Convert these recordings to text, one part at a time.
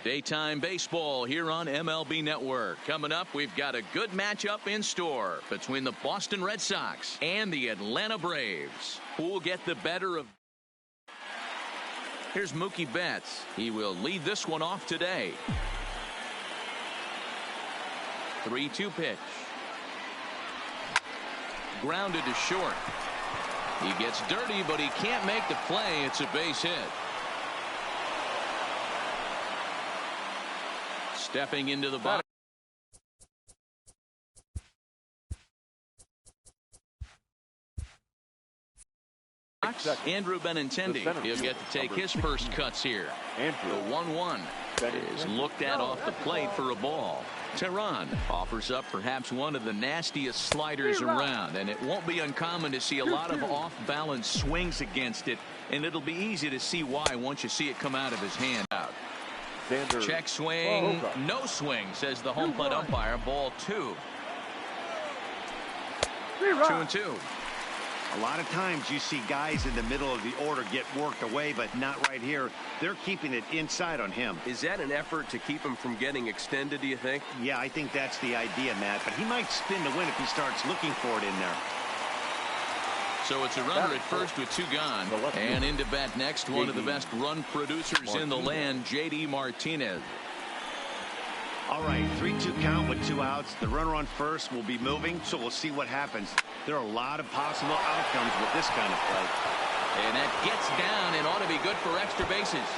Daytime baseball here on MLB Network. Coming up, we've got a good matchup in store between the Boston Red Sox and the Atlanta Braves. Who will get the better of? Here's Mookie Betts. He will lead this one off today. 3-2 pitch. Grounded to short. He gets dirty, but he can't make the play. It's a base hit. Stepping into the box. Andrew Benintendi. He'll get to take his first cuts here. The 1-1 is looked at off the plate for a ball. Tehran offers up perhaps one of the nastiest sliders around, and it won't be uncommon to see a lot of off-balance swings against it, and it'll be easy to see why once you see it come out of his hand. Check swing, no swing, says the home plate umpire. Ball 2. 2-2. A lot of times you see guys in the middle of the order get worked away, but not right here. They're keeping it inside on him. Is that an effort to keep him from getting extended, do you think? Yeah, I think that's the idea, Matt. But he might spin to win if he starts looking for it in there. So it's a runner at first with 2 gone. And into bat next, one of the best run producers in the land, J.D. Martinez. All right, 3-2 count with 2 outs. The runner on first will be moving, so we'll see what happens. There are a lot of possible outcomes with this kind of play. And that gets down and ought to be good for extra bases.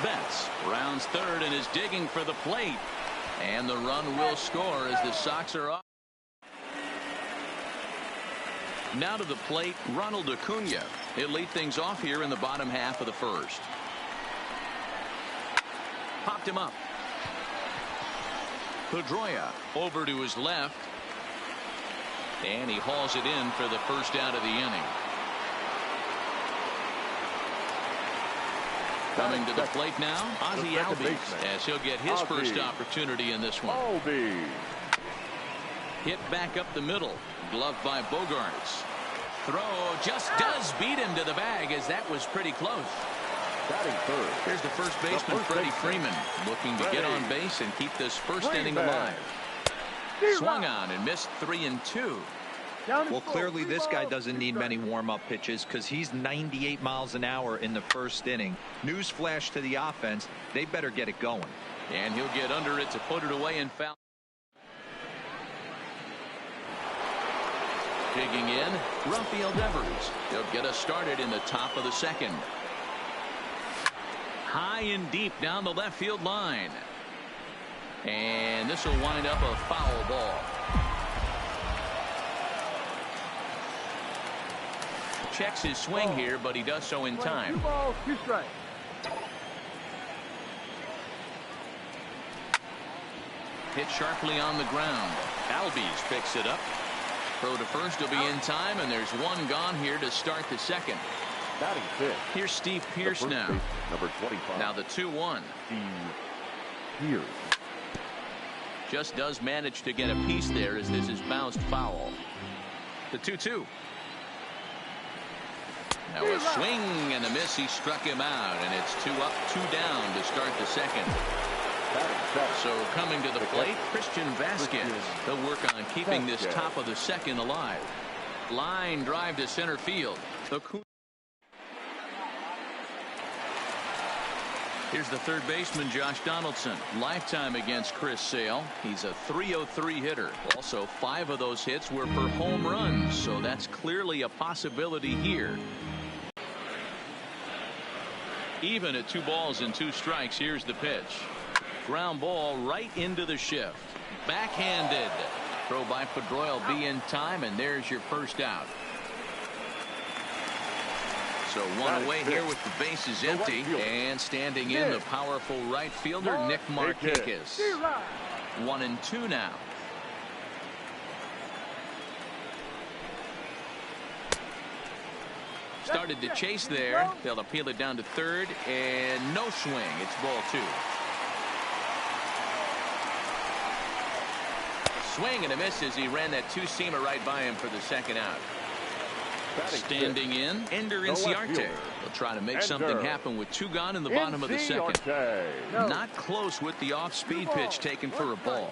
Betts rounds third and is digging for the plate. And the run will score as the Sox are up. Now to the plate, Ronald Acuna. He'll lead things off here in the bottom half of the first. Popped him up. Pedroia over to his left. And he hauls it in for the first out of the inning. Coming to the plate now, Ozzie Albies, as he'll get his first opportunity in this one. Hit back up the middle. Gloved by Bogarts. Throw just does beat him to the bag, as that was pretty close. Here's the first baseman, Freddie Freeman, looking to get on base and keep this first inning alive. Swung on and missed 3-2. Well, clearly this guy doesn't need many warm-up pitches because he's 98 miles an hour in the first inning. Newsflash to the offense, they better get it going. And he'll get under it to put it away and foul. Digging in, Rafael Devers. He'll get us started in the top of the second. High and deep down the left field line. And this will wind up a foul ball. Checks his swing here, but he does so in time. 2 balls, 2 strikes. Hit sharply on the ground. Albies picks it up. Throw to first will be in time, and there's 1 gone here to start the second. Here's Steve Pearce now. Number 25. Now the 2-1. Here. Just does manage to get a piece there as this is bounced foul. The 2-2. Now a swing and a miss. He struck him out, and it's 2 up, 2 down to start the second. So coming to the plate, Christian Vasquez. They'll work on keeping this top of the second alive. Line drive to center field. Here's the third baseman, Josh Donaldson. Lifetime against Chris Sale. He's a .303 hitter. Also, 5 of those hits were for home runs, so that's clearly a possibility here. Even at 2 balls and 2 strikes, here's the pitch. Ground ball right into the shift. Backhanded. Throw by Pedroia will be in time, and there's your first out. So 1 away here with the bases empty, and standing in the powerful right fielder, Nick Markakis. 1-2 now. Started to chase there. They'll appeal it down to third, and no swing. It's ball 2. Swing and a miss as he ran that 2-seamer right by him for the second out. Standing in, Ender Inciarte. They'll try to make something happen with 2 gone in the bottom of the second. Not close with the off-speed pitch taken for a ball.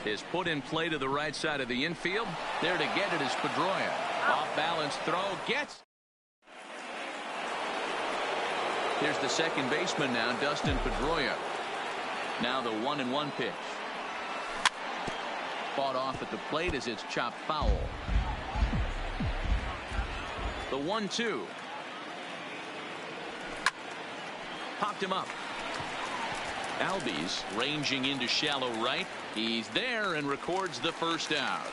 Is put in play to the right side of the infield. There to get it is Pedroia. Off-balance throw. Gets. Here's the second baseman now, Dustin Pedroia. Now the 1-1 pitch. Fought off at the plate as it's chopped foul. The 1-2. Popped him up. Albies ranging into shallow right. He's there and records the first out.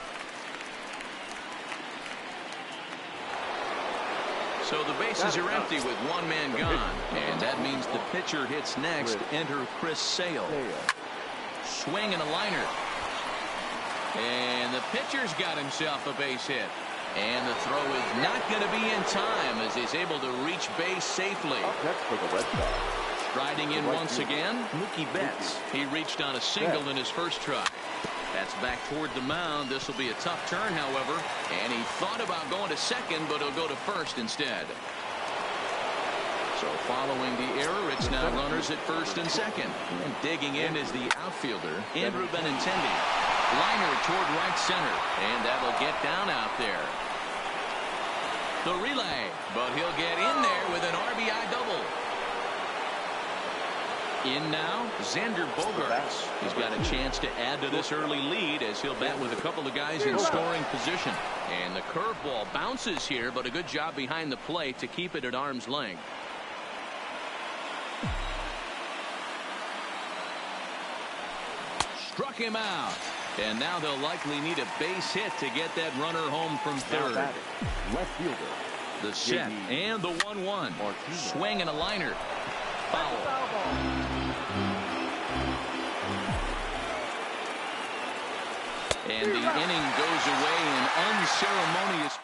So the bases are empty with 1 man gone. And that means the pitcher hits next. Enter Chris Sale. Swing and a liner. And the pitcher's got himself a base hit. And the throw is not going to be in time as he's able to reach base safely. Next for the Red Sox. Striding in once again, Mookie Betts. He reached on a single in his first try. That's back toward the mound. This will be a tough turn, however. And he thought about going to second, but he'll go to first instead. So following the error, it's now runners at first and second. And digging in is the outfielder, Andrew Benintendi. Liner toward right center. And that'll get down out there. The relay, but he'll get in there with an RBI double. In now, Xander Bogaerts. He's got a chance to add to this early lead as he'll bat with a couple of guys in scoring position. And the curveball bounces here, but a good job behind the plate to keep it at arm's length. Struck him out. And now they'll likely need a base hit to get that runner home from third. Left fielder. The set and the 1-1. Swing and a liner. Foul. And the inning goes away in unceremonious.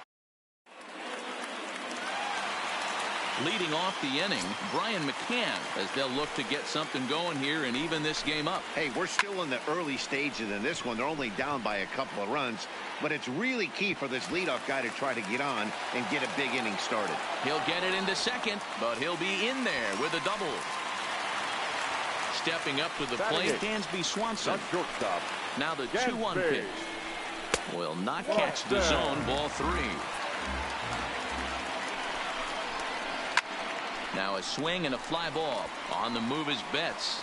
Leading off the inning, Brian McCann, as they'll look to get something going here and even this game up. Hey, we're still in the early stages in this one. They're only down by a couple of runs, but it's really key for this leadoff guy to try to get on and get a big inning started. He'll get it into second, but he'll be in there with a double. Stepping up to the plate, Dansby Swanson. Now the 2-1 pitch. Will not catch the zone. Ball 3. Now a swing and a fly ball. On the move is Betts.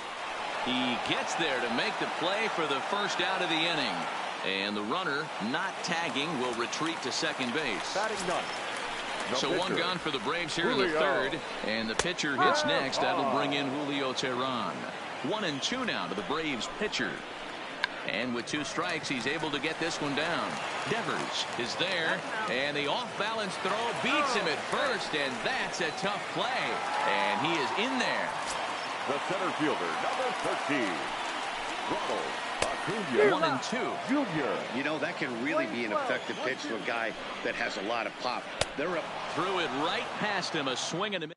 He gets there to make the play for the first out of the inning. And the runner, not tagging, will retreat to second base. So 1 gone for the Braves here in the third. And the pitcher hits next. That'll bring in Julio Teheran. 1-2 now to the Braves pitcher. And with 2 strikes, he's able to get this one down. Devers is there, and the off-balance throw beats him at first, and that's a tough play. And he is in there. The center fielder, number 13, Ronald Acuna 1-2. Jr. You know, that can really be an effective pitch to a guy that has a lot of pop. They're up. Threw it right past him, a swing and a miss.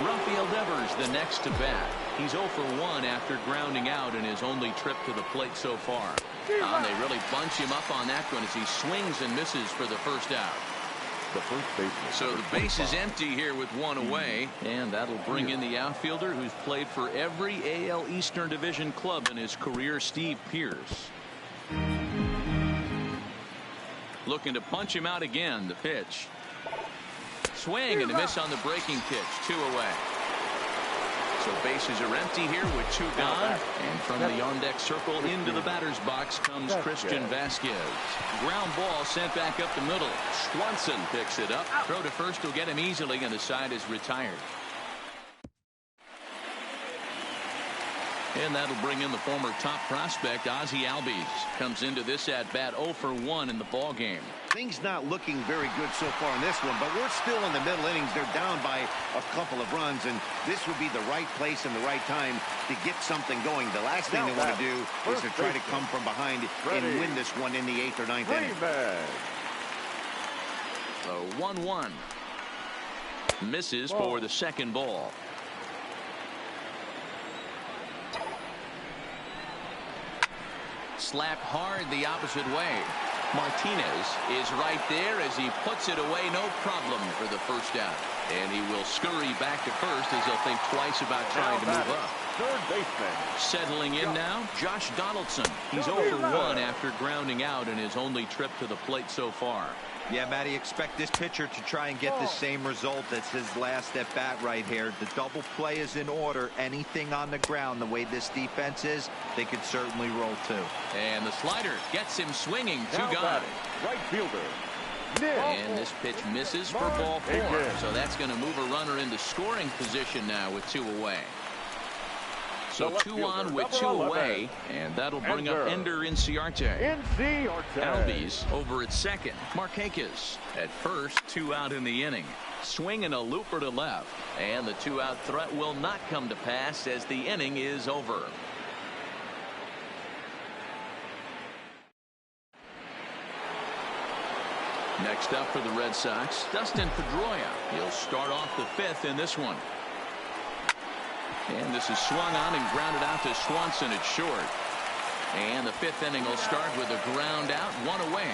Rafael Devers, the next to bat. He's 0 for 1 after grounding out in his only trip to the plate so far. They really bunch him up on that one as he swings and misses for the first out. The first baseman. So the base is empty here with 1 away, and that'll bring in the outfielder who's played for every AL Eastern Division club in his career, Steve Pearce. Looking to punch him out again. The pitch. Swing and a miss on the breaking pitch. 2 away. So bases are empty here with 2 gone. And from the on-deck circle into the batter's box comes Christian Vasquez. Ground ball sent back up the middle. Swanson picks it up. Throw to first will get him easily, and the side is retired. And that'll bring in the former top prospect, Ozzie Albies. Comes into this at-bat 0 for 1 in the ball game. Things not looking very good so far in this one, but we're still in the middle innings. They're down by a couple of runs, and this would be the right place and the right time to get something going. The last thing they want to do is to try to come from behind and win this one in the 8th or 9th inning. So 1-1. Misses for the second ball. slapped hard the opposite way. Martinez is right there as he puts it away, no problem for the first out. And he will scurry back to first as he'll think twice about trying to move up. Third baseman. Settling in now, Josh Donaldson. He's 0 for 1 after grounding out in his only trip to the plate so far. Yeah, Matty, expect this pitcher to try and get the same result as his last at bat right here. The double play is in order. Anything on the ground, the way this defense is, they could certainly roll too. And the slider gets him swinging. Now 2 gone. batting, right fielder. And this pitch misses for ball 4. So that's going to move a runner into scoring position now with 2 away. So 2 on with 2 away, and that'll bring up Ender Inciarte. Albies over at second. Markakis at first, 2 out in the inning. Swing and a looper to left, and the 2-out threat will not come to pass as the inning is over. Next up for the Red Sox, Dustin Pedroia. He'll start off the 5th in this one. And this is swung on and grounded out to Swanson at short. And the 5th inning will start with a ground out, 1 away.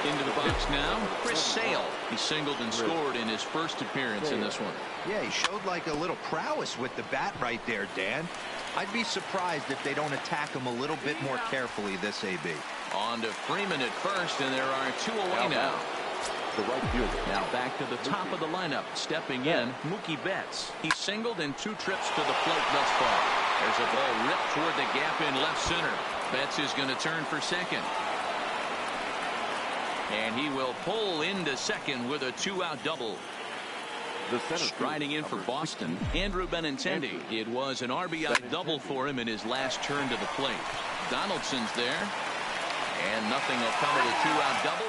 Into the box now, Chris Sale. He singled and scored in his first appearance in this one. Yeah, he showed like a little prowess with the bat right there, Dan. I'd be surprised if they don't attack him a little bit more carefully this AB. On to Freeman at first, and there are 2 away now. The right fielder. Now back to the top of the lineup. Stepping in, Mookie Betts. He singled in 2 trips to the plate thus far. There's a ball ripped toward the gap in left center. Betts is going to turn for second. And he will pull into second with a 2-out double. Striding in for Boston, Andrew Benintendi. It was an RBI double for him in his last turn to the plate. Donaldson's there. And nothing will come of the 2-out double.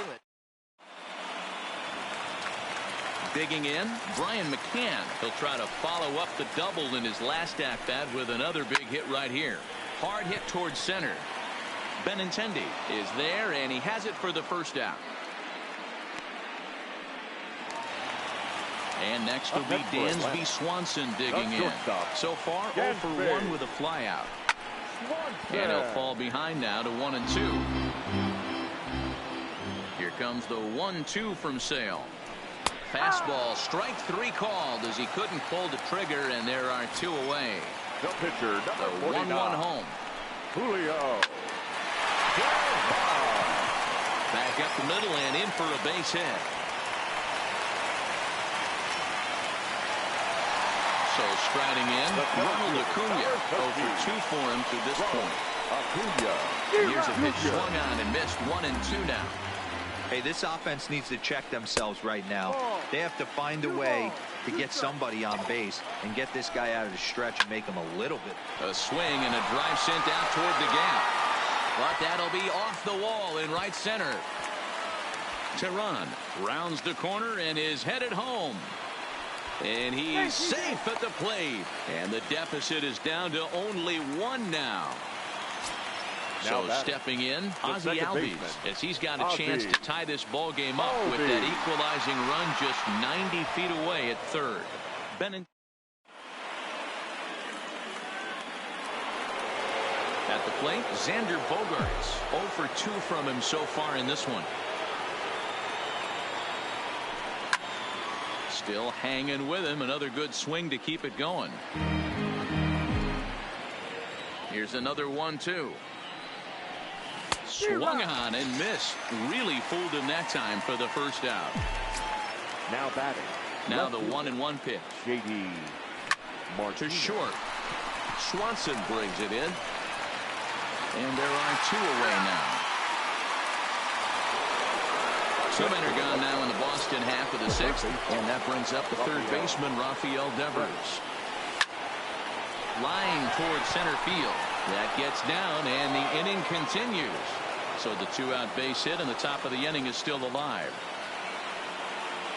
Digging in, Brian McCann. He'll try to follow up the double in his last at-bat with another big hit right here. Hard hit towards center. Benintendi is there, and he has it for the first out. And next will be Dansby Swanson digging in. So far, 0 for 1 with a flyout. And he'll fall behind now to 1 and 2. Here comes the 1-2 from Sale. Fastball, strike 3 called as he couldn't pull the trigger, and there are 2 away. The pitcher, The 1-1 home. Julio. Back up the middle and in for a base hit. So striding in, Ronald Acuna. 0 for 2 for him to this point. Here's a pitch swung on and missed. 1 and 2 now. Hey, this offense needs to check themselves right now. They have to find a way to get somebody on base and get this guy out of the stretch and make him a little bit. A swing and a drive sent out toward the gap. But that'll be off the wall in right center. Tehran rounds the corner and is headed home. And he's safe at the plate. And the deficit is down to only 1 now. So stepping in, Ozzie Albies, as he's got a chance to tie this ball game up with that equalizing run just 90 feet away at third. At the plate, Xander Bogaerts. 0 for 2 from him so far in this one. Still hanging with him. Another good swing to keep it going. Here's another 1-2. Swung on and missed. Really fooled him that time for the first out. Now batting. Now the 1-1 pitch. J.D. To short. Swanson brings it in. And there are 2 away now. 2 men are gone now in the Boston half of the 6th. And that brings up the third baseman, Rafael Devers. Line towards center field. That gets down, and the inning continues. So the 2-out base hit, and the top of the inning is still alive.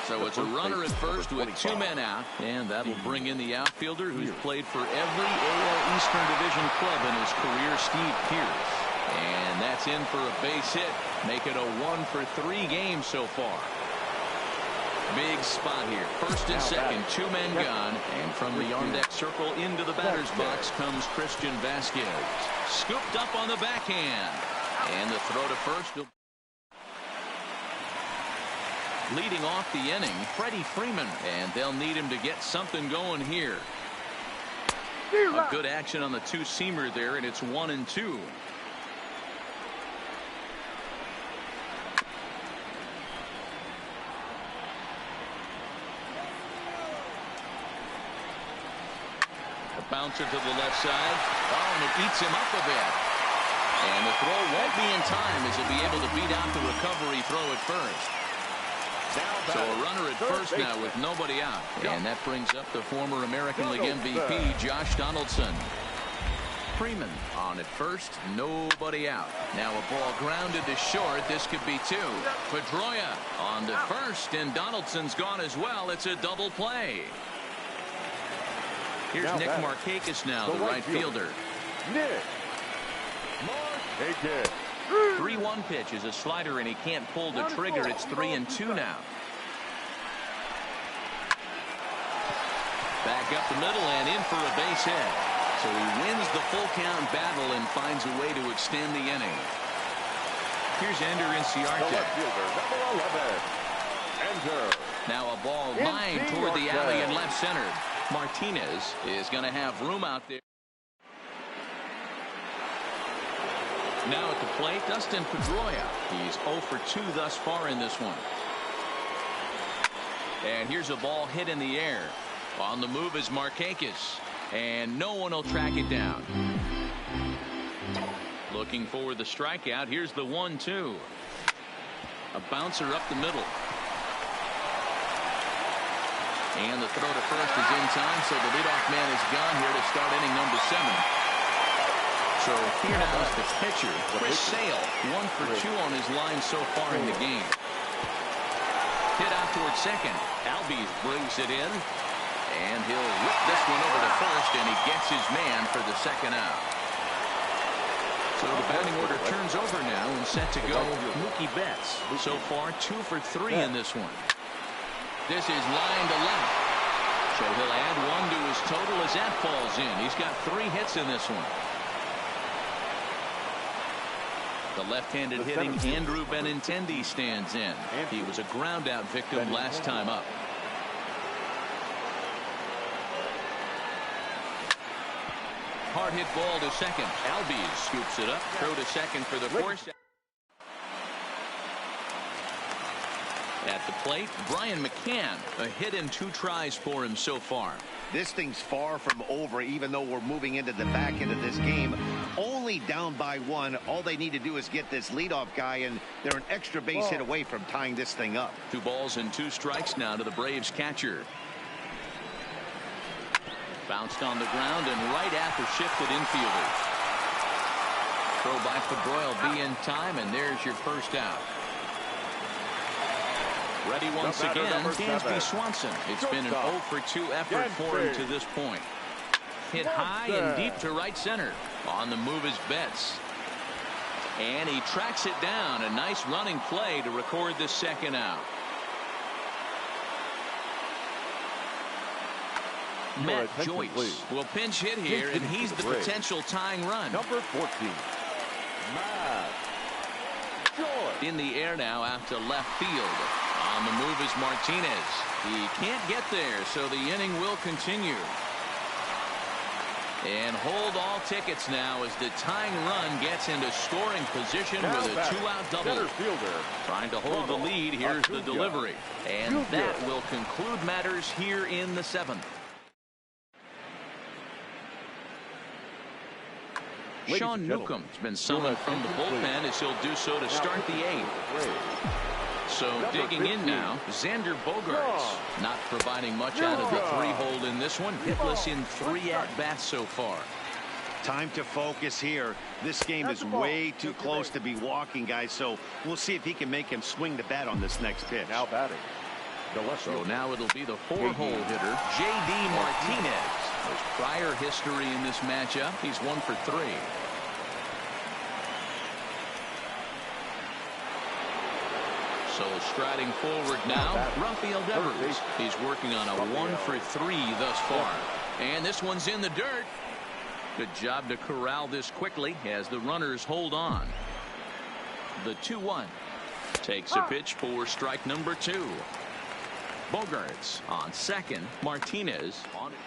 So it's a runner at first with 2 men out, and that'll bring in the outfielder who's played for every AL Eastern Division club in his career, Steve Pearce. And that's in for a base hit. Make it a 1 for 3 game so far. Big spot here. First and second, two men gone. And from the on deck circle into the batter's box comes Christian Vasquez. Scooped up on the backhand. And the throw to first. Leading off the inning, Freddie Freeman. And they'll need him to get something going here. A good action on the two-seamer there, and it's 1-2. Bouncer to the left side. Oh, and it eats him up a bit. And the throw won't be in time as he'll be able to beat out the recovery throw at first. So a runner at first now with nobody out. And that brings up the former American League MVP, Josh Donaldson. Freeman on at first, nobody out. Now a ball grounded to short. This could be two. Pedroia on to first, and Donaldson's gone as well. It's a double play. Here's Nick Markakis now, the right fielder. Nick Markakis. 3-1 pitch is a slider, and he can't pull the trigger. It's 3-2 now. Back up the middle and in for a base hit. So he wins the full count battle and finds a way to extend the inning. Here's Ender Inciarte. Now a ball lined toward the alley in left center. Martinez is going to have room out there. Now at the plate, Dustin Pedroia. He's 0 for 2 thus far in this one. And here's a ball hit in the air. On the move is Markakis. And no one will track it down. Looking for the strikeout. Here's the 1-2. A bouncer up the middle. And the throw to first is in time, so the leadoff man is gone here to start inning number 7. So here now is the pitcher, Chris Sale, 1 for 2 on his line so far in the game. Hit out towards second. Albies brings it in, and he'll whip this one over to first, and he gets his man for the second out. So the batting order turns over now and set to go Mookie Betts. So far 2 for 3 in this one. This is line to left. So he'll add 1 to his total as that falls in. He's got 3 hits in this one. The left-handed hitting Andrew Benintendi stands in. He was a ground-out victim last time up. Hard hit ball to second. Albies scoops it up. Throw to second for the force. At the plate, Brian McCann. A hit in 2 tries for him so far. This thing's far from over, even though we're moving into the back end of this game. Only down by 1. All they need to do is get this leadoff guy, and they're an extra base hit away from tying this thing up. 2 balls and 2 strikes now to the Braves catcher. Bounced on the ground and right at the shifted infielders. Throw by Pedroia will be in time, and there's your first out. Ready once again, Dansby Swanson. It's been an 0 for 2 effort for him to this point. Hit high and deep to right center. On the move is Betts. And he tracks it down. A nice running play to record the second out. Matt Joyce will pinch hit here, and he's the potential tying run. Number 14, Matt Joyce. In the air now out to left field. On the move is Martinez. He can't get there, so the inning will continue. And hold all tickets now as the tying run gets into scoring position with a 2-out double. Trying to hold the lead. Here's the delivery. And that will conclude matters here in the 7th. Sean Newcomb's been summoned from the bullpen as he'll do so to start the 8th. So digging in now, Xander Bogaerts not providing much out of the 3-hole in this one. Hitless in 3 at-bats so far. Time to focus here. This game is way too close to be walking, guys, so we'll see if he can make him swing the bat on this next pitch. Now batting. So now it'll be the 4-hole hitter, J.D. Martinez. There's prior history in this matchup. He's 1 for 3. So striding forward now, Rafael Devers. He's working on a 1-for-3 thus far. And this one's in the dirt. Good job to corral this quickly as the runners hold on. The 2-1. Takes a pitch for strike number 2. Bogarts on second. Martinez on it.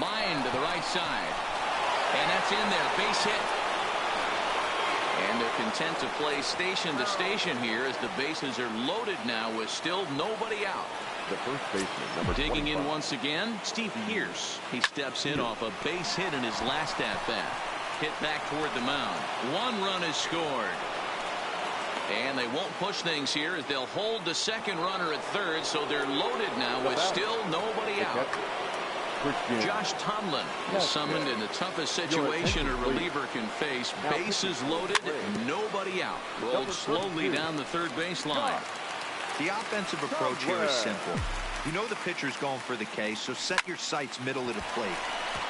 Line to the right side. And that's in there. Base hit. And they're content to play station to station here as the bases are loaded now with still nobody out. The first baseman, number Digging 25. in once again, Steve Pierce. He steps in off a base hit in his last at-bat. Hit back toward the mound. 1 run is scored. And they won't push things here as they'll hold the second runner at third, so they're loaded now with still nobody out. Josh Tomlin is summoned in the toughest situation a reliever can face. Bases loaded, nobody out. Rolled slowly down the third baseline. The offensive approach here is simple. You know the pitcher's going for the K, so set your sights middle of the plate.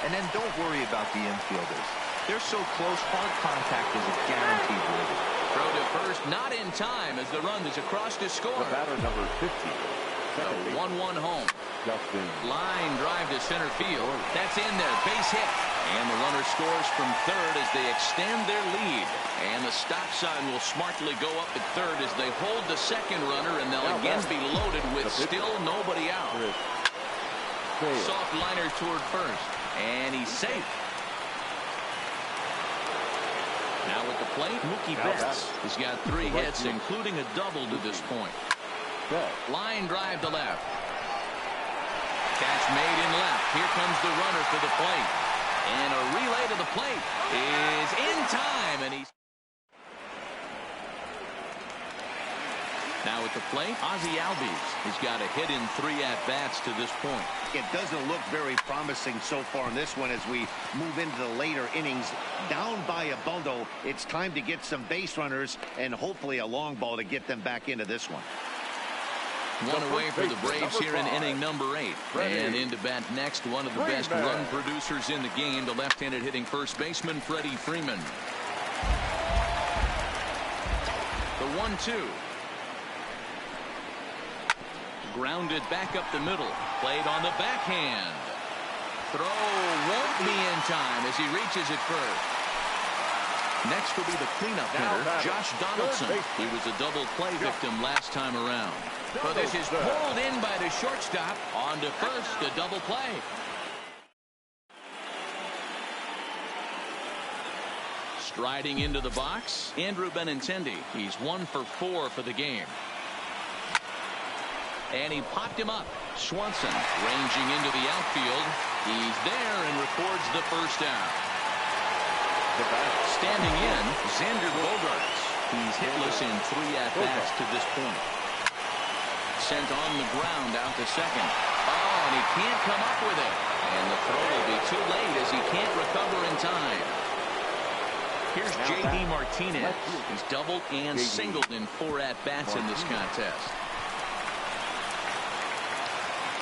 And then don't worry about the infielders. They're so close, hard contact is a guaranteed win. Throw to first, not in time as the run is across to score. The batter, number 15. The 1-1 home. Justin. Line drive to center field. That's in there. Base hit. And the runner scores from third as they extend their lead. And the stop sign will smartly go up at third as they hold the second runner, and they'll again be loaded with still nobody out. Soft liner toward first. And he's safe. Now at the plate, Mookie Betts. He's got 3 hits, including a double to this point. Line drive to left. Catch made in left. Here comes the runner for the plate. And a relay to the plate is in time. And he's now at the plate, Ozzie Albies. He's got a hit in 3 at-bats to this point. It doesn't look very promising so far in this one as we move into the later innings. Down by a bundle, it's time to get some base runners and hopefully a long ball to get them back into this one. One away for the Braves here in inning number 8. And into bat next, one of the best run producers in the game, the left-handed hitting first baseman, Freddie Freeman. The 1-2. Grounded back up the middle. Played on the backhand. Throw won't be in time as he reaches it first. Next will be the cleanup hitter, Josh Donaldson. He was a double play victim last time around. But this is pulled in by the shortstop. On to first, a double play. Striding into the box, Andrew Benintendi. He's 1 for 4 for the game. And he popped him up. Swanson ranging into the outfield. He's there and records the first out. Standing in, Xander Bogarts. He's hitless in 3 at-bats to this point. Sent on the ground out to second. Oh, and he can't come up with it. And the throw will be too late as he can't recover in time. Here's J.D. Martinez. He's doubled and singled in 4 at-bats in this contest.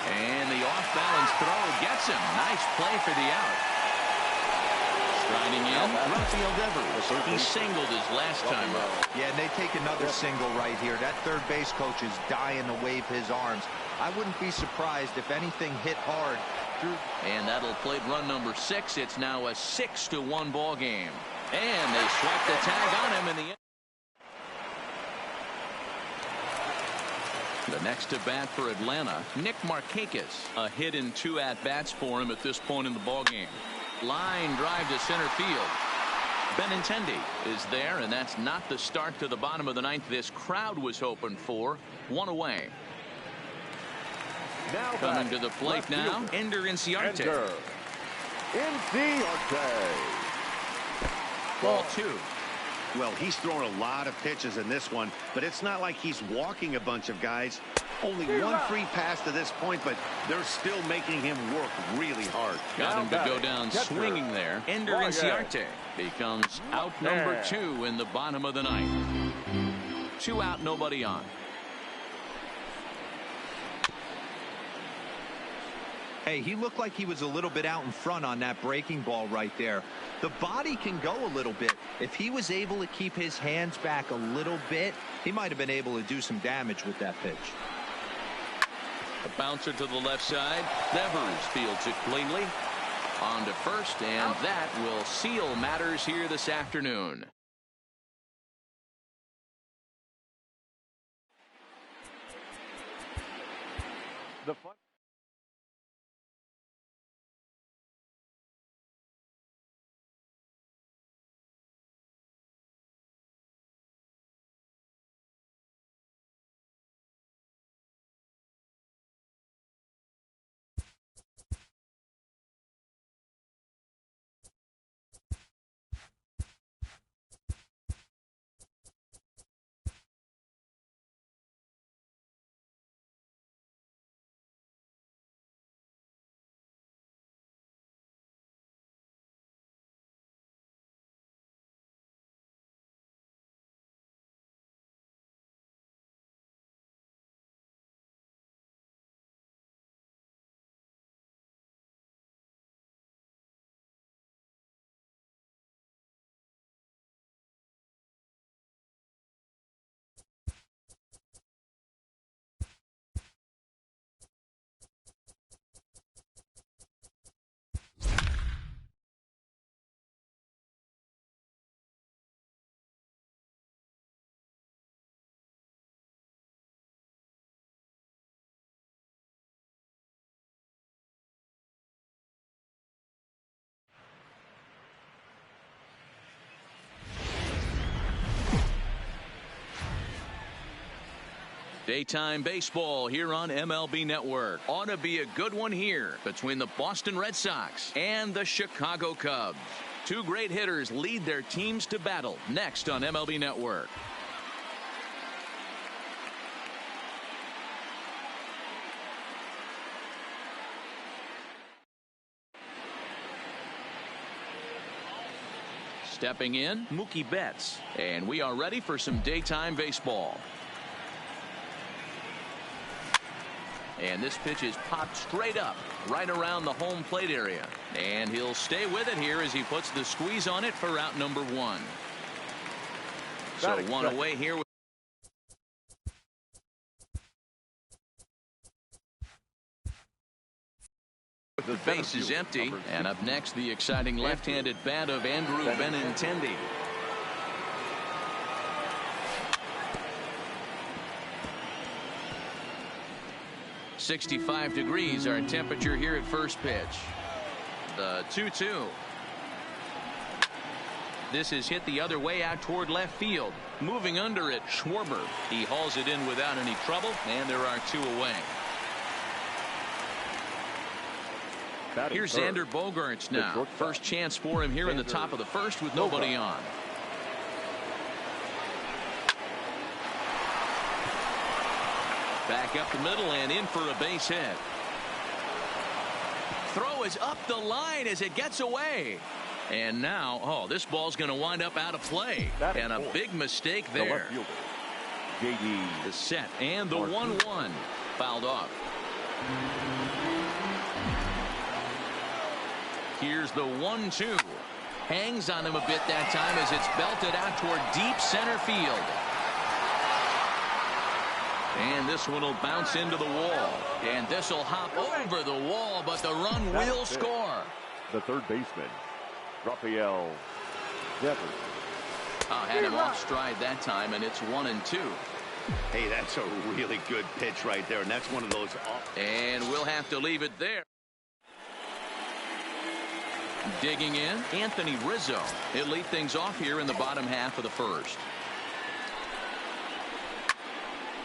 And the off-balance throw gets him. Nice play for the out. Striding in, Rafael Devers. He singled his last time up. Yeah, and they take another single right here. That third base coach is dying to wave his arms. I wouldn't be surprised if anything hit hard. And that'll plate run number 6. It's now a 6-1 ball game. And they swipe the tag on him in the end. The next to bat for Atlanta, Nick Markakis. A hit in 2 at-bats for him at this point in the ballgame. Line drive to center field. Benintendi is there, and that's not the start to the bottom of the 9th this crowd was hoping for. 1 away. Now coming to the plate now, Ender Inciarte. Ball 2. Well, he's thrown a lot of pitches in this one, but it's not like he's walking a bunch of guys. Only 1 free pass to this point, but they're still making him work really hard. Got him to go down swinging there. Ender Inciarte becomes out number 2 in the bottom of the 9th. 2 out, nobody on. Hey, he looked like he was a little bit out in front on that breaking ball right there. The body can go a little bit. If he was able to keep his hands back a little bit, he might have been able to do some damage with that pitch. A bouncer to the left side. Devers fields it cleanly. On to first, and that will seal matters here this afternoon. The fun. Daytime baseball here on MLB Network. Ought to be a good one here between the Boston Red Sox and the Chicago Cubs. Two great hitters lead their teams to battle next on MLB Network. Stepping in, Mookie Betts. And we are ready for some daytime baseball. And this pitch is popped straight up right around the home plate area. And he'll stay with it here as he puts the squeeze on it for out number one. So one away here. The base is empty. And up next, the exciting left-handed bat of Andrew Benintendi. .65 degrees our temperature here at first pitch. The 2-2. This is hit the other way out toward left field. Moving under it, Schwarber. He hauls it in without any trouble, and there are two away. Here's Xander Bogaerts now. First chance for him here in the top of the first with nobody on. Back up the middle and in for a base hit. Throw is up the line as it gets away. And now, oh, this ball's going to wind up out of play. And a big mistake there. The set and the 1-1 fouled off. Here's the 1-2. Hangs on him a bit that time as it's belted out toward deep center field. And this one will bounce into the wall. And this will hop over the wall, but the run will score. The third baseman, Rafael Devers. Had him off stride that time, and it's 1-2. Hey, that's a really good pitch right there, and that's one of those. And we'll have to leave it there. Digging in, Anthony Rizzo. He'll lead things off here in the bottom half of the first.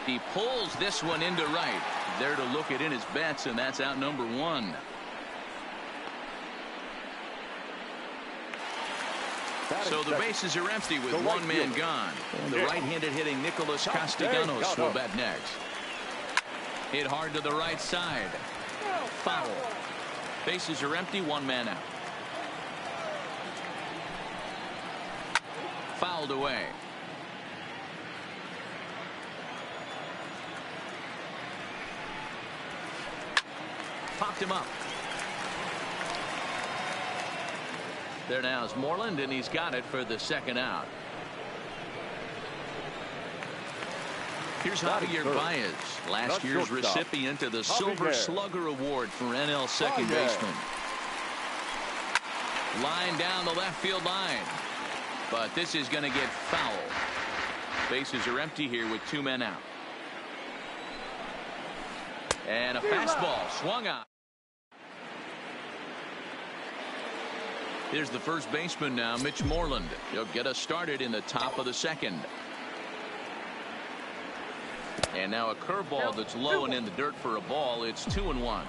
He pulls this one into right. There to look it in his bets, and that's out number one. So the bases are empty with one man gone. And the right-handed hitting Nicholas Castellanos will bat next. Hit hard to the right side. Foul. Bases are empty, one man out. Fouled away. Popped him up. There now is Moreland, and he's got it for the second out. Here's Javier Baez, last year's recipient of the Silver Slugger Award for NL second baseman. Line down the left field line, but this is going to get foul. Bases are empty here with 2 men out. And a fastball swung on. Here's the first baseman now, Mitch Moreland. He'll get us started in the top of the second. And now a curveball that's low and in the dirt for a ball. It's 2-1.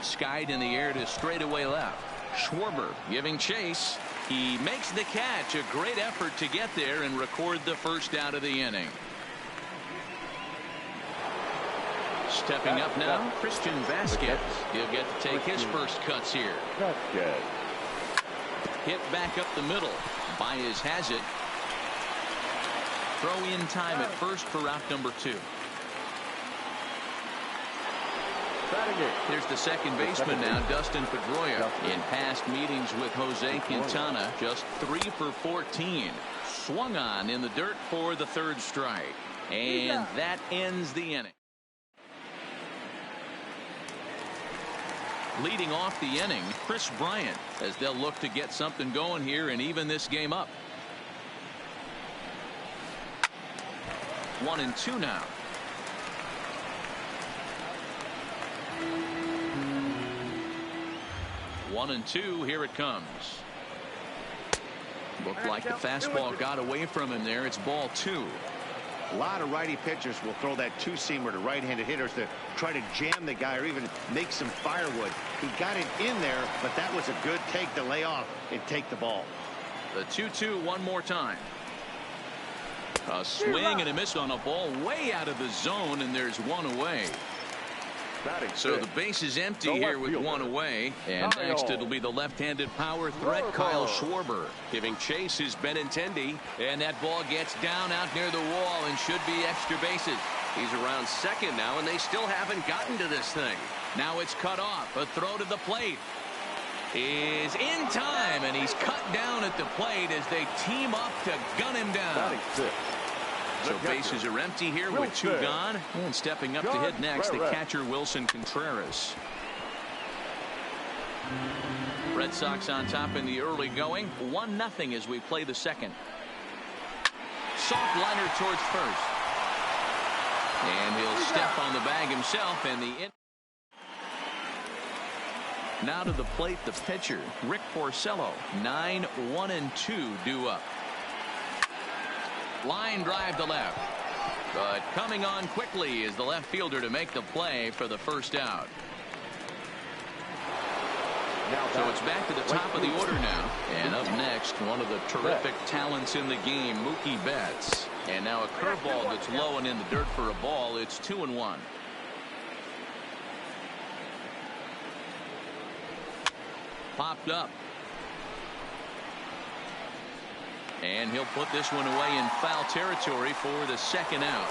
Skied in the air to straightaway left. Schwarber giving chase. He makes the catch. A great effort to get there and record the first out of the inning. Stepping up now, Christian Vasquez. He'll get to take his first cuts here. Hit back up the middle. Baez has it. Throw in time at first for route number 2. Here's the second baseman now, Dustin Pedroia. In past meetings with Jose Quintana, just 3 for 14. Swung on in the dirt for the third strike. And that ends the inning. Leading off the inning, Chris Bryant, as they'll look to get something going here and even this game up. 1-2 now. 1-2. Here it comes. Looked like the fastball got away from him there. It's ball 2. A lot of righty pitchers will throw that two-seamer to right-handed hitters to try to jam the guy or even make some firewood. He got it in there, but that was a good take to lay off and take the ball. The 2-2 one more time. A swing and a miss on a ball way out of the zone, and there's one away. So the base is empty here with one away. And next it'll be the left-handed power threat, Kyle Schwarber. Giving chase is Benintendi. And that ball gets down out near the wall and should be extra bases. He's around second now, and they still haven't gotten to this thing. Now it's cut off. A throw to the plate is in time, and he's cut down at the plate as they team up to gun him down. So bases are empty here with 2 gone. And stepping up to hit next, the catcher Wilson Contreras. Red Sox on top in the early going. 1-0 as we play the second. Soft liner towards first. And he'll step on the bag himself, and now to the plate, the pitcher, Rick Porcello. 9-1-2 due up. Line drive to left. But coming on quickly is the left fielder to make the play for the first out. So it's back to the top of the order now. And up next, one of the terrific talents in the game, Mookie Betts. And now a curveball that's low and in the dirt for a ball. It's 2-1. Popped up. And he'll put this one away in foul territory for the second out.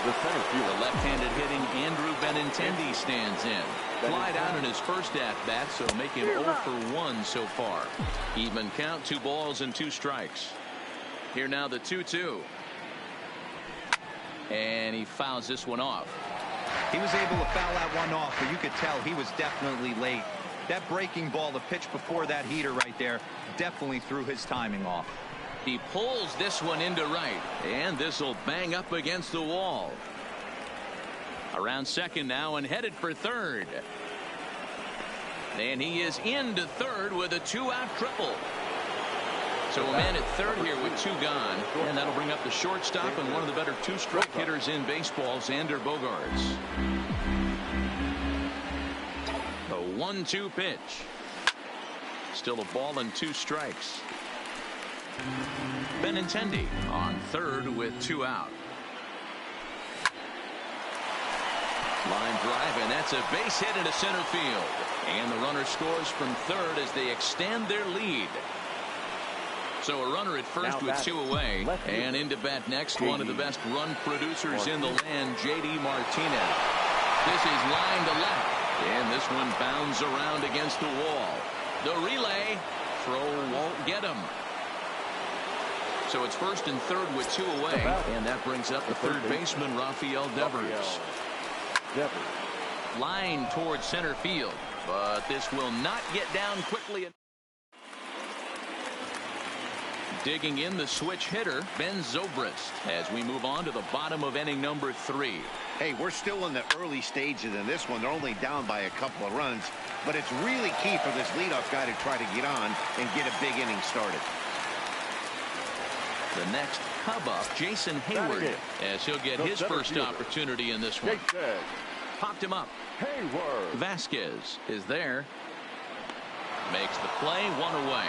The left-handed hitting Andrew Benintendi stands in. Flied out in his first at-bat, so make him 0 for 1 so far. Even count, 2 balls and 2 strikes. Here now the 2-2. And he fouls this one off. He was able to foul that one off, but you could tell he was definitely late. That breaking ball, the pitch before that heater right there, definitely threw his timing off. He pulls this one into right, and this will bang up against the wall. Around second now and headed for third. And he is into third with a 2-out triple. So a man at third here with 2 gone, and that'll bring up the shortstop and one of the better 2-strike hitters in baseball, Xander Bogaerts. A 1-2 pitch. Still a ball and 2 strikes. Benintendi on third with 2 out. Line drive, and that's a base hit into center field. And the runner scores from third as they extend their lead. So a runner at first with 2 away. And into bat next, one of the best run producers in the land, J.D. Martinez. This is line to left. And this one bounds around against the wall. The relay. Throw won't get him. So it's first and third with 2 away. And that brings up the third baseman, Rafael Devers. Line towards center field. But this will not get down quickly. Digging in the switch hitter, Ben Zobrist, as we move on to the bottom of inning number 3. Hey, we're still in the early stages in this one. They're only down by a couple of runs, but it's really key for this leadoff guy to try to get on and get a big inning started. The next Cub up, Jason Hayward, as he'll get his first opportunity in this one. Popped him up. Vasquez is there. Makes the play, 1 away.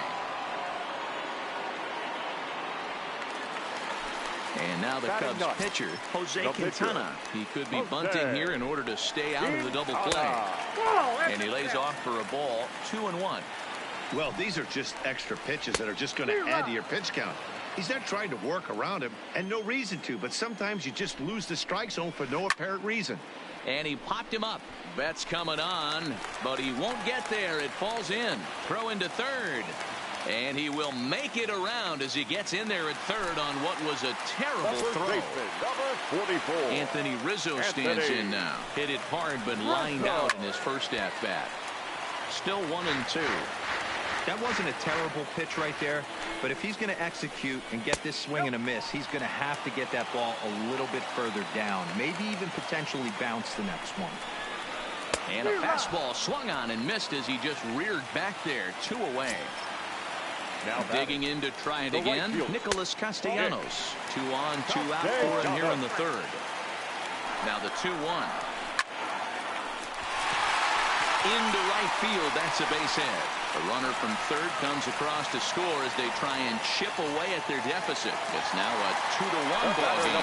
And now the Cubs pitcher, Jose Quintana. He could be bunting here in order to stay out of the double play. And he lays off for a ball, 2-1. Well, these are just extra pitches that are just going to add to your pitch count. He's not trying to work around him, and no reason to, but sometimes you just lose the strike zone for no apparent reason. And he popped him up. Betts coming on, but he won't get there. It falls in. Throw into third. And he will make it around as he gets in there at third on what was a terrible throw. Number 44. Anthony Rizzo stands in now. Hit it hard, but lined out in his first at-bat. Still 1-2. That wasn't a terrible pitch right there, but if he's going to execute and get this swing and a miss, he's going to have to get that ball a little bit further down, maybe even potentially bounce the next one. And a fastball swung on and missed as he just reared back there, 2 away. Now digging in to try it again, Nicholas Castellanos. 2 on, 2 out for him here in the third. Now the 2-1. Into right field, that's a base hit. The runner from third comes across to score as they try and chip away at their deficit. It's now a 2-1 ball game.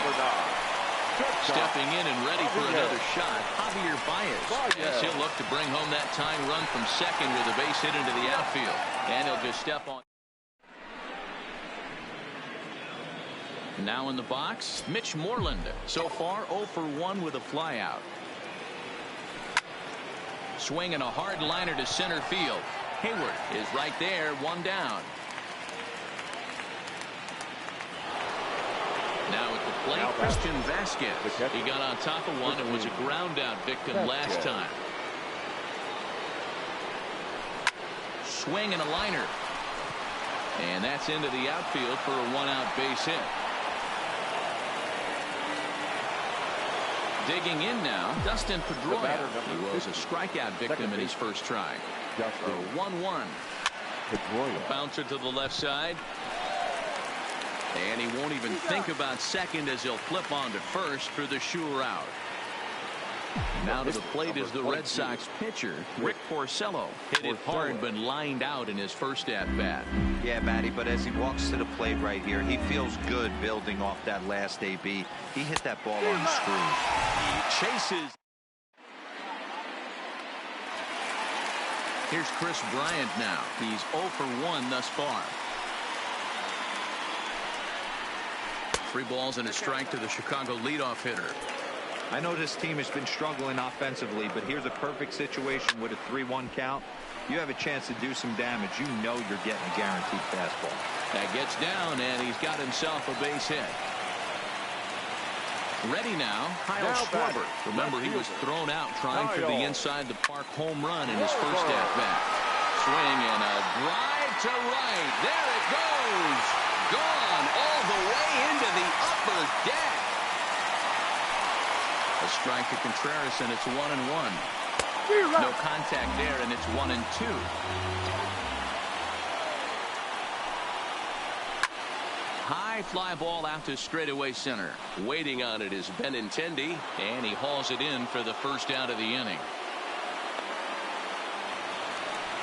Stepping in and ready for another shot, Javier Baez. Yes, he'll look to bring home that tying run from second with a base hit into the outfield. And he'll just step on. Now in the box, Mitch Moreland. So far 0 for 1 with a flyout. Swinging a hard liner to center field. Hayward is right there, 1 down. Now at the plate, Christian Vasquez. He got on top of one and was a ground out victim last time. Swing and a liner. And that's into the outfield for a 1-out base hit. Digging in now, Dustin Pedroia. He was a strikeout victim in his first try. 1-1. Bouncer to the left side. And he won't even think about second as he'll flip on to first for the sure out. Now to the plate is the Red Sox pitcher, Rick Porcello. Hit it hard but lined out in his first at-bat. Yeah, Matty, but as he walks to the plate right here, he feels good building off that last AB. He hit that ball on the screws. He chases. Here's Chris Bryant now. He's 0 for 1 thus far. 3 balls and a strike to the Chicago leadoff hitter. I know this team has been struggling offensively, but here's a perfect situation with a 3-1 count. You have a chance to do some damage. You know you're getting a guaranteed fastball. That gets down, and he's got himself a base hit. Ready now, Kyle Schwarber. Remember, he was thrown out trying for the inside the park home run in his first at-bat. Swing and a drive to right. There it goes. Gone all the way into the upper deck. A strike to Contreras, and it's 1-1. No contact there, and it's 1-2. High fly ball out to straightaway center. Waiting on it is Benintendi, and he hauls it in for the first out of the inning.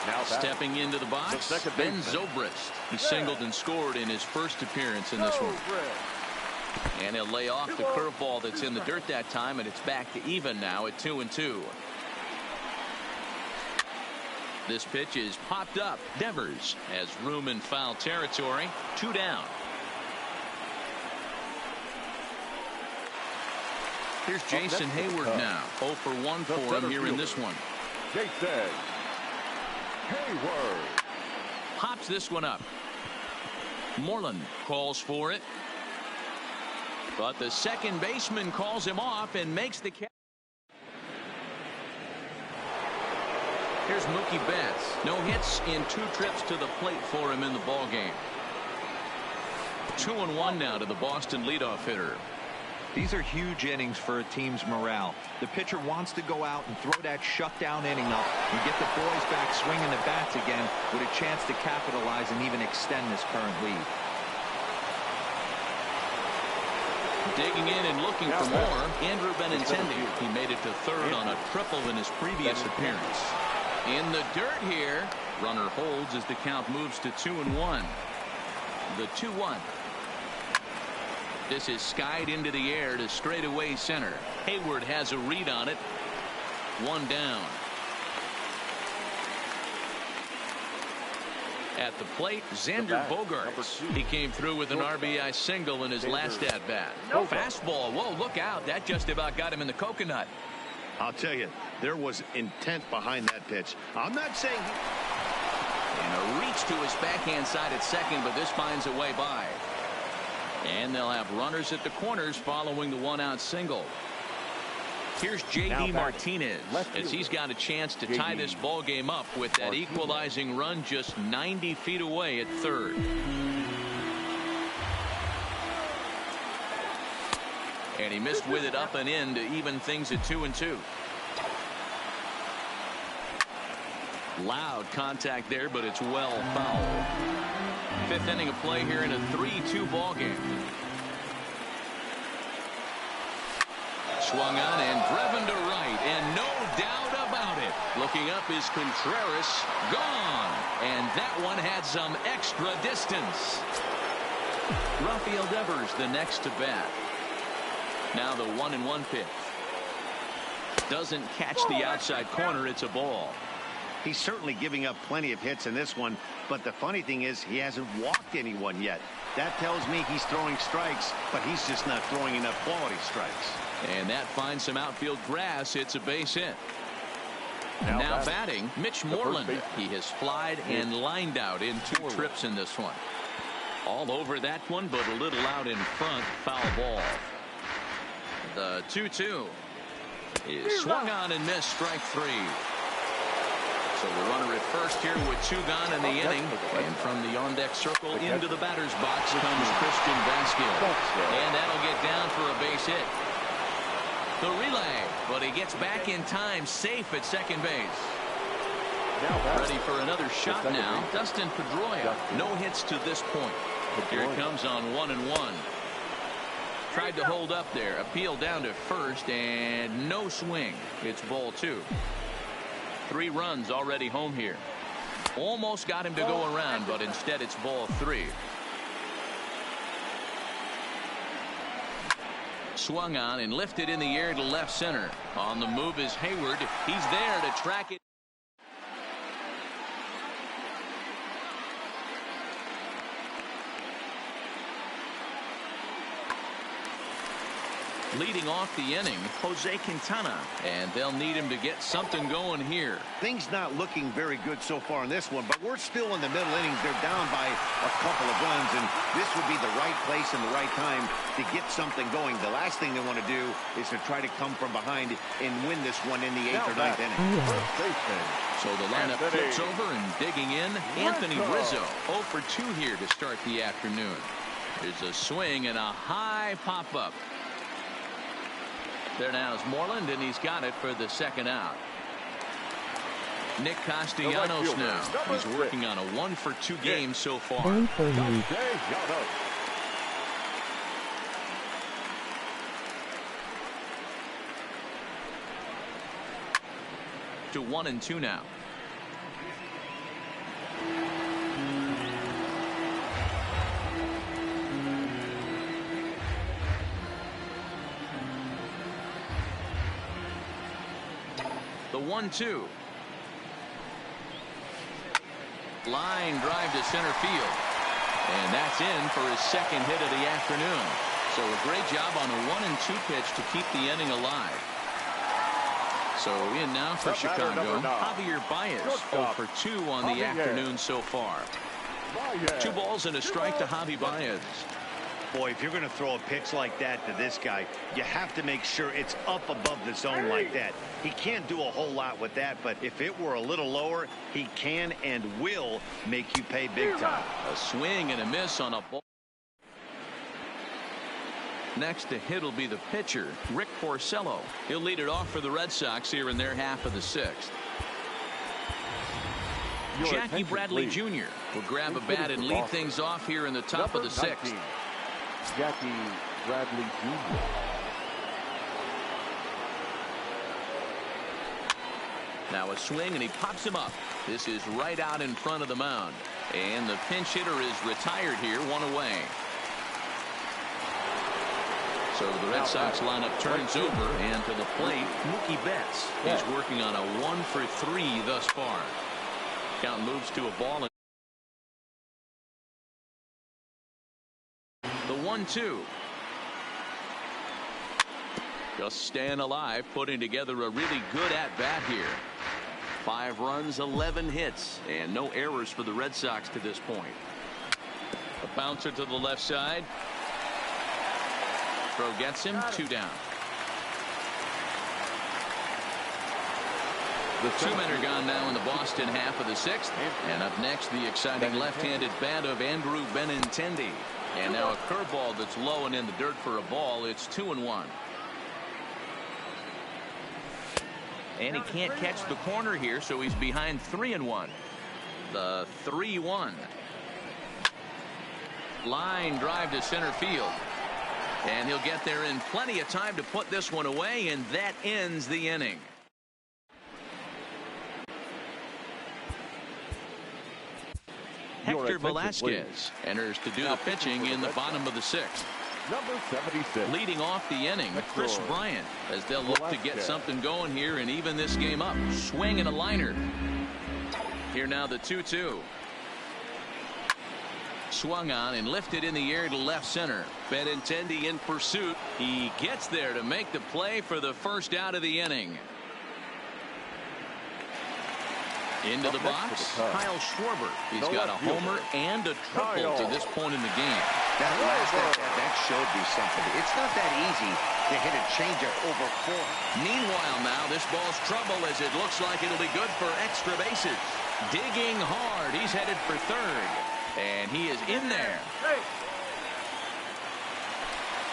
Now stepping into the box, Ben Zobrist. He singled and scored in his first appearance in this one. And he'll lay off the curveball that's in the dirt that time, and it's back to even now at 2-2. This pitch is popped up. Devers has room in foul territory. 2 down. Here's Jason Hayward now. 0 for 1 for him here in this one. Jason Hayward. Pops this one up. Moreland calls for it. But the second baseman calls him off and makes the catch. Here's Mookie Betts. No hits in 2 trips to the plate for him in the ballgame. 2-1 now to the Boston leadoff hitter. These are huge innings for a team's morale. The pitcher wants to go out and throw that shutdown inning up and get the boys back swinging the bats again with a chance to capitalize and even extend this current lead. Digging in and looking for more, Andrew Benintendi. He made it to third on a triple in his previous appearance. In the dirt here, runner holds as the count moves to 2-1. The 2-1. This is skied into the air to straightaway center. Hayward has a read on it. 1 down. At the plate, Xander Bogaerts. He came through with an RBI single in his last at-bat. Fastball. Whoa, look out. That just about got him in the coconut. I'll tell you, there was intent behind that pitch. I'm not saying... And a reach to his backhand side at second, but this finds a way by. And they'll have runners at the corners following the 1-out single. Here's J.D. Martinez as he's got a chance to tie this ball game up with that equalizing run just 90 feet away at third. And he missed with it up and in to even things at 2-2. Loud contact there, but it's well fouled. 5th inning of play here in a 3-2 ball game. Swung on and driven to right, and no doubt about it. Looking up is Contreras. Gone. And that one had some extra distance. Rafael Devers the next to bat. Now the 1-1 pitch. Doesn't catch the outside corner. It's a ball. He's certainly giving up plenty of hits in this one, but the funny thing is he hasn't walked anyone yet. That tells me he's throwing strikes, but he's just not throwing enough quality strikes. And that finds some outfield grass. It's a base hit. Now batting, Mitch Moreland. He has flied and lined out in 2 trips in this one. All over that one, but a little out in front. Foul ball. The 2-2 is swung on and missed. Strike 3. So the runner at first here with 2 gone in the inning. And from the on-deck circle into the batter's box comes Christian Vasquez. And that'll get down for a base hit. The relay, but he gets back in time, safe at second base. Ready for another shot now. Dustin Pedroia. No hits to this point. Here it comes on 1-1. Tried to hold up there. Appeal down to first, and no swing. It's ball 2. 3 runs already home here. Almost got him to go around, but instead it's ball 3. Swung on and lifted in the air to left center. On the move is Hayward. He's there to track it. Leading off the inning, Jose Quintana, and they'll need him to get something going here. Things not looking very good so far in this one, but we're still in the middle innings. They're down by a couple of runs, and this would be the right place and the right time to get something going. The last thing they want to do is to try to come from behind and win this one in the 8th or 9th inning. So the lineup flips over and digging in. Anthony Rizzo, 0 for 2 here to start the afternoon. There's a swing and a high pop-up. There now is Moreland, and he's got it for the 2nd out. Nick Castellanos now. He's working on a 1 for 2 game so far. To 1-2 now. The 1-2. Line drive to center field. And that's in for his 2nd hit of the afternoon. So a great job on a 1-2 pitch to keep the inning alive. So in now for Chicago, Javier Baez, 0 for 2 on the afternoon so far. 2 balls and a strike to Javi Baez. Boy, if you're going to throw a pitch like that to this guy, you have to make sure it's up above the zone like that. He can't do a whole lot with that, but if it were a little lower, he can and will make you pay big time. A swing and a miss on a ball. Next to hit will be the pitcher, Rick Porcello. He'll lead it off for the Red Sox here in their half of the 6th. Jackie Bradley Jr. will grab a bat and lead things off here in the top of the 6th. Jackie Bradley Jr. Now a swing and he pops him up. This is right out in front of the mound. And the pinch hitter is retired here, 1 away. So the Red Sox lineup turns over, and to the plate, Mookie Betts. He's working on a 1 for 3 thus far. Count moves to a ball. The 1-2. Just staying alive, putting together a really good at-bat here. 5 runs, 11 hits, and no errors for the Red Sox to this point. A bouncer to the left side. Throw gets him, 2 down. The 2 men are gone now in the Boston half of the 6th. And up next, the exciting left-handed bat of Andrew Benintendi. And now a curveball that's low and in the dirt for a ball. It's 2-1. And he can't catch the corner here, so he's behind 3-1. The 3-1. Line drive to center field. And he'll get there in plenty of time to put this one away, and that ends the inning. Hector Velasquez enters to do the pitching in the bottom of the 6th. Number 76. Leading off the inning, Chris Bryant, as they'll look to get something going here and even this game up. Swing and a liner. Here now the 2-2. Swung on and lifted in the air to left center. Benintendi in pursuit. He gets there to make the play for the first out of the inning. Into the box, Kyle Schwarber. He's got a homer and a triple to this point in the game. That last at-bat, that showed me something. It's not that easy to hit a changeup over 4. Meanwhile now, this ball's trouble as it looks like it'll be good for extra bases. Digging hard. He's headed for third. And he is in there.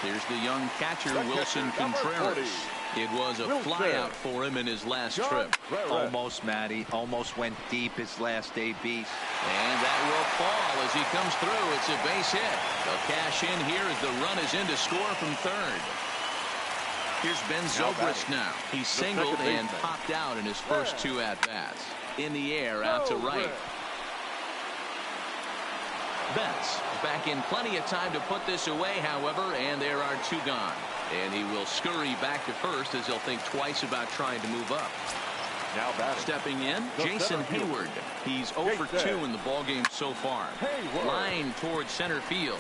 Here's the young catcher, Wilson Contreras. It was a flyout for him in his last trip. Almost, Matty. Almost went deep his last AB. And that will fall as he comes through. It's a base hit. They'll cash in here as the run is in to score from third. Here's Ben Zobrist now. He singled and popped out in his first 2 at-bats. In the air out to right. Betts back in plenty of time to put this away, however, and there are 2 gone. And he will scurry back to first as he'll think twice about trying to move up. Now batting. Stepping in, Jason Hayward. He's 0 for 2 in the ballgame so far. Line towards center field.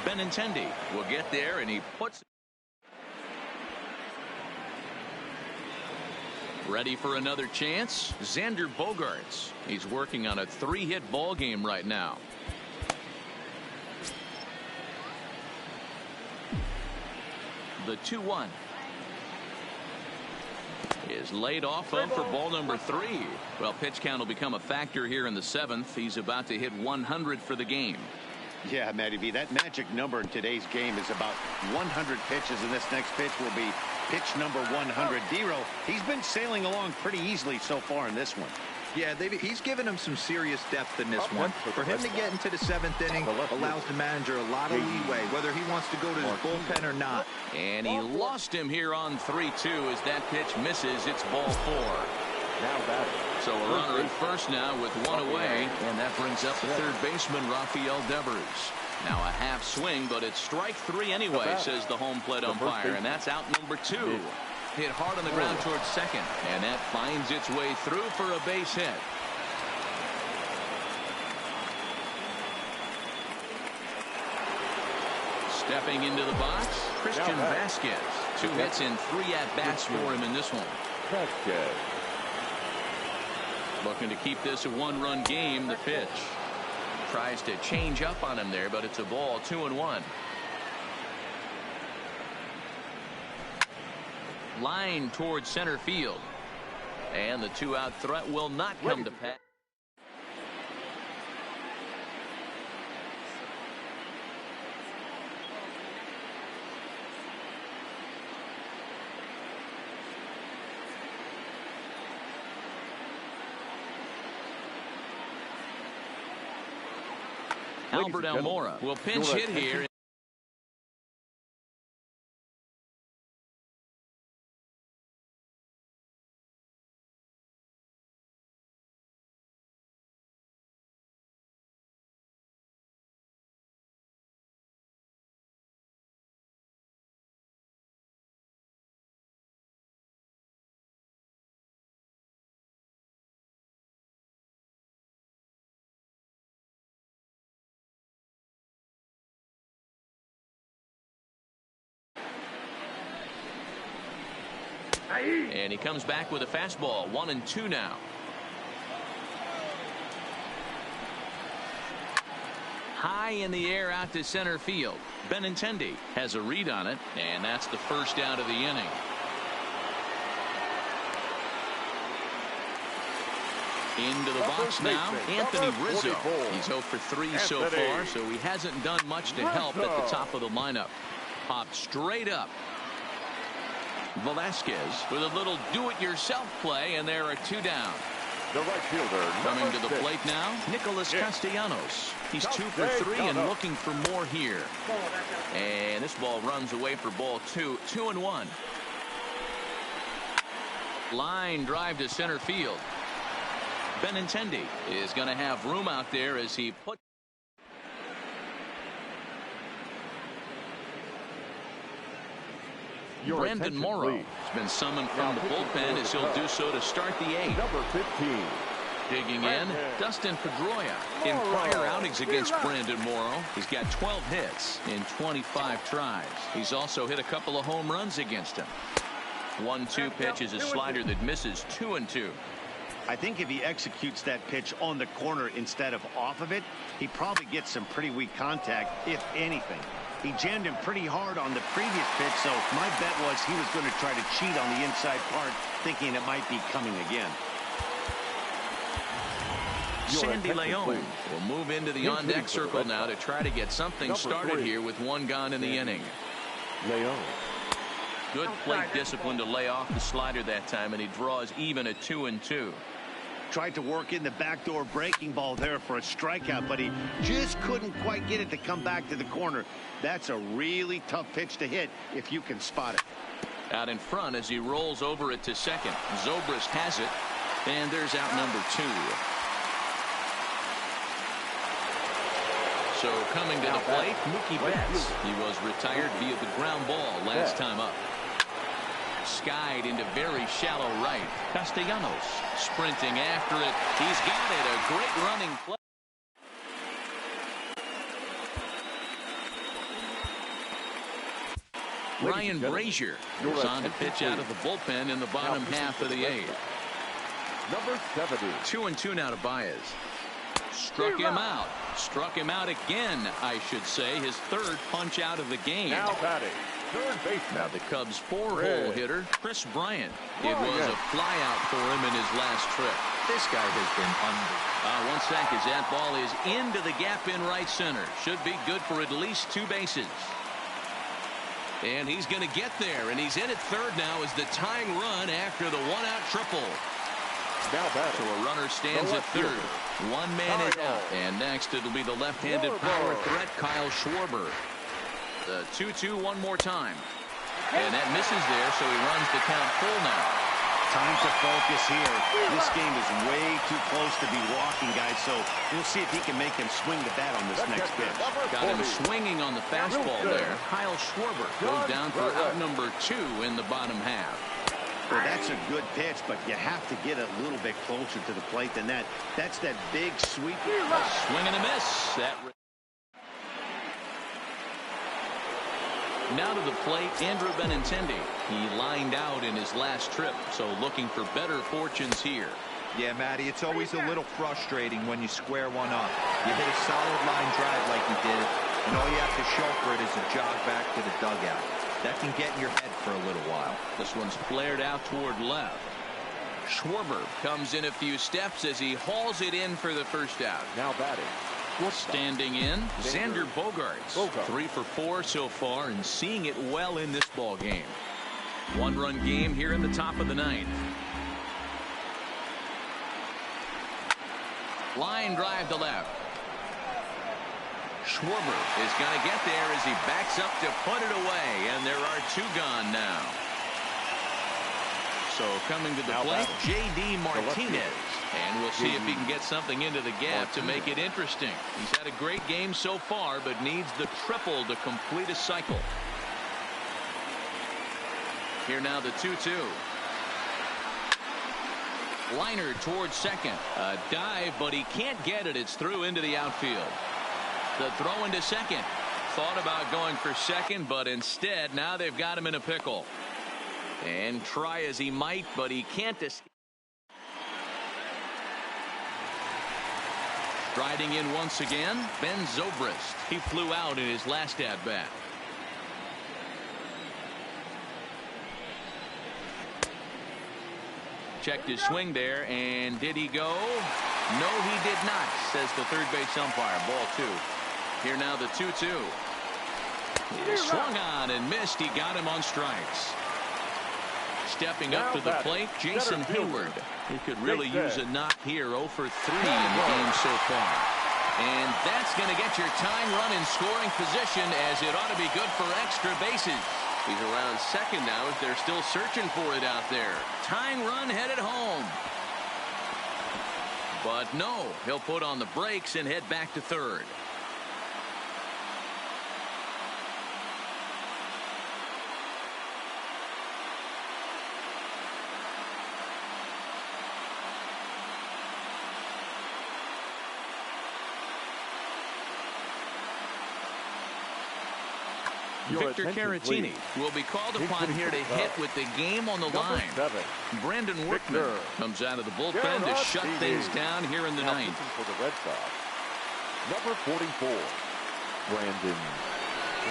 Benintendi will get there, and he puts. Ready for another chance? Xander Bogaerts. He's working on a 3-hit ball game right now. The 2-1 is laid off of for ball number 3. Well, pitch count will become a factor here in the 7th. He's about to hit 100 for the game. Yeah, Matty V, that magic number in today's game is about 100 pitches, and this next pitch will be pitch number 100. Dero, he's been sailing along pretty easily so far in this one. Yeah, he's given him some serious depth in this one. For him to get into the 7th inning allows the manager a lot of leeway, whether he wants to go to his bullpen or not. And he lost him here on 3-2 as that pitch misses. It's ball 4. Now batting. So a runner at first now with 1 away, and that brings up the third baseman, Rafael Devers. Now a half swing, but it's strike 3 anyway, says the home plate umpire, and that's out number 2. Hit hard on the ground towards second, and that finds its way through for a base hit. Stepping into the box, Christian Vasquez. 2 hits and 3 at-bats for him in this one. Vasquez. Looking to keep this a one-run game. The pitch tries to change up on him there, but it's a ball. 2-1. Line towards center field, and the two-out threat will not come to pass. Albert Almora will pinch hit here. And he comes back with a fastball. 1-2 now. High in the air out to center field. Benintendi has a read on it, and that's the first out of the inning. Into the box now, Anthony Rizzo. He's 0 for 3 so far, so he hasn't done much to help at the top of the lineup. Popped straight up. Velasquez with a little do-it-yourself play, and there are 2 down. The right fielder coming to the plate now, Nicholas Castellanos. He's 2 for 3 and looking for more here. And this ball runs away for ball 2. 2-1. Line drive to center field. Benintendi is going to have room out there as he puts. Brandon Morrow has been summoned from the bullpen as he'll do so to start the 8th. Number 15. Digging in, Dustin Pedroia. In prior outings against Brandon Morrow, he's got 12 hits in 25 tries. He's also hit a couple of home runs against him. 1-2 pitch is a slider that misses. 2-2. I think if he executes that pitch on the corner instead of off of it, he probably gets some pretty weak contact, if anything. He jammed him pretty hard on the previous pitch, so my bet was he was going to try to cheat on the inside part, thinking it might be coming again. Sandy Leon will move into the on-deck circle now to try to get something started here with 1 gone in the inning. Leon. Good plate discipline to lay off the slider that time, and he draws even at 2-2. Tried to work in the backdoor breaking ball there for a strikeout, but he just couldn't quite get it to come back to the corner. That's a really tough pitch to hit if you can spot it. Out in front as he rolls over it to second. Zobrist has it, and there's out number 2. So coming to the plate, Mookie Betts. He was retired via the ground ball last time up. Skied into very shallow right. Castellanos sprinting after it. He's got it. A great running play. Ryan Brazier is on to pitch out of the bullpen in the bottom half of the 8th. Number 70. 2-2 now to Baez. Struck him out. Struck him out again, I should say. His 3rd punch out of the game. Now batting. Third baseman. Now the Cubs' 4-hole hitter, Chris Bryant. It was a flyout for him in his last trip. This guy has been under. 1 sec as that ball is into the gap in right center. Should be good for at least 2 bases. And he's going to get there, and he's in at third now as the tying run after the 1-out triple. Now back. So a runner stands at third. 1 man is out. And next it'll be the left-handed power threat, Kyle Schwarber. The 2-2 one more time. And that misses there, so he runs the count full now. Time to focus here. This game is way too close to be walking, guys, so we'll see if he can make him swing the bat on this next pitch. Got him swinging on the fastball there. Kyle Schwarber goes down for out number 2 in the bottom half. Well, that's a good pitch, but you have to get a little bit closer to the plate than that. That's that big sweep. Swing and a miss. That Now to the plate, Andrew Benintendi. He lined out in his last trip, so looking for better fortunes here. Yeah, Matty, it's always a little frustrating when you square one up. You hit a solid line drive like you did, and all you have to show for it is a jog back to the dugout. That can get in your head for a little while. This one's flared out toward left. Schwarber comes in a few steps as he hauls it in for the first out. Now batting. Standing in, Xander Bogaerts. 3 for 4 so far and seeing it well in this ball game. One-run game here in the top of the ninth. Line drive to left. Schwarber is going to get there as he backs up to put it away, and there are 2 gone now. So coming to the plate, J.D. Martinez. And we'll see if he can get something into the gap to make it interesting. He's had a great game so far, but needs the triple to complete a cycle. Here now the 2-2. Liner towards second. A dive, but he can't get it. It's through into the outfield. The throw into second. Thought about going for second, but instead now they've got him in a pickle. And try as he might, but he can't escape. Striding in once again, Ben Zobrist. He flew out in his last at-bat. Checked his swing there, and did he go? No, he did not, says the third base umpire. Ball 2. Here now the 2-2. He swung on and missed. He got him on strikes. Stepping up to the plate, Jason Hayward. He could really use a knock here. 0 for 3 in the game so far. And that's going to get your tying run in scoring position, as it ought to be good for extra bases. He's around second now as they're still searching for it out there. Tying run headed home. But no, he'll put on the brakes and head back to third. Victor Caratini will be called upon here to hit with the game on the line. Brandon Workman comes out of the bullpen to shut things down here in the ninth. For the Red Sox, number 44, Brandon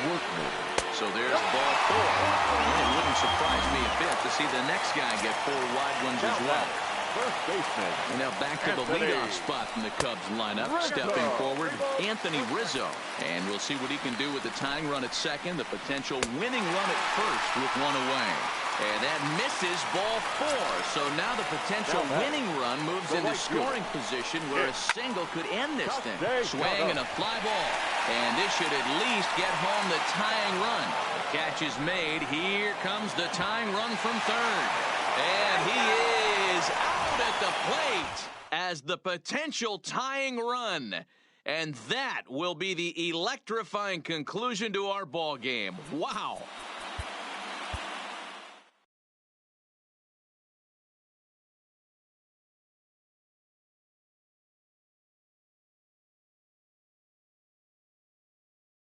Workman. So there's ball 4. It wouldn't surprise me a bit to see the next guy get 4 wide ones as well. First baseman. And now back to the leadoff spot in the Cubs lineup. Stepping forward, Anthony Rizzo. And we'll see what he can do with the tying run at second. The potential winning run at first with 1 away. And that misses ball 4. So now the potential winning run moves into scoring position where a single could end this thing. Swing and a fly ball. And this should at least get home the tying run. The catch is made. Here comes the tying run from third. And he is out at the plate as the potential tying run. And that will be the electrifying conclusion to our ball game. Wow.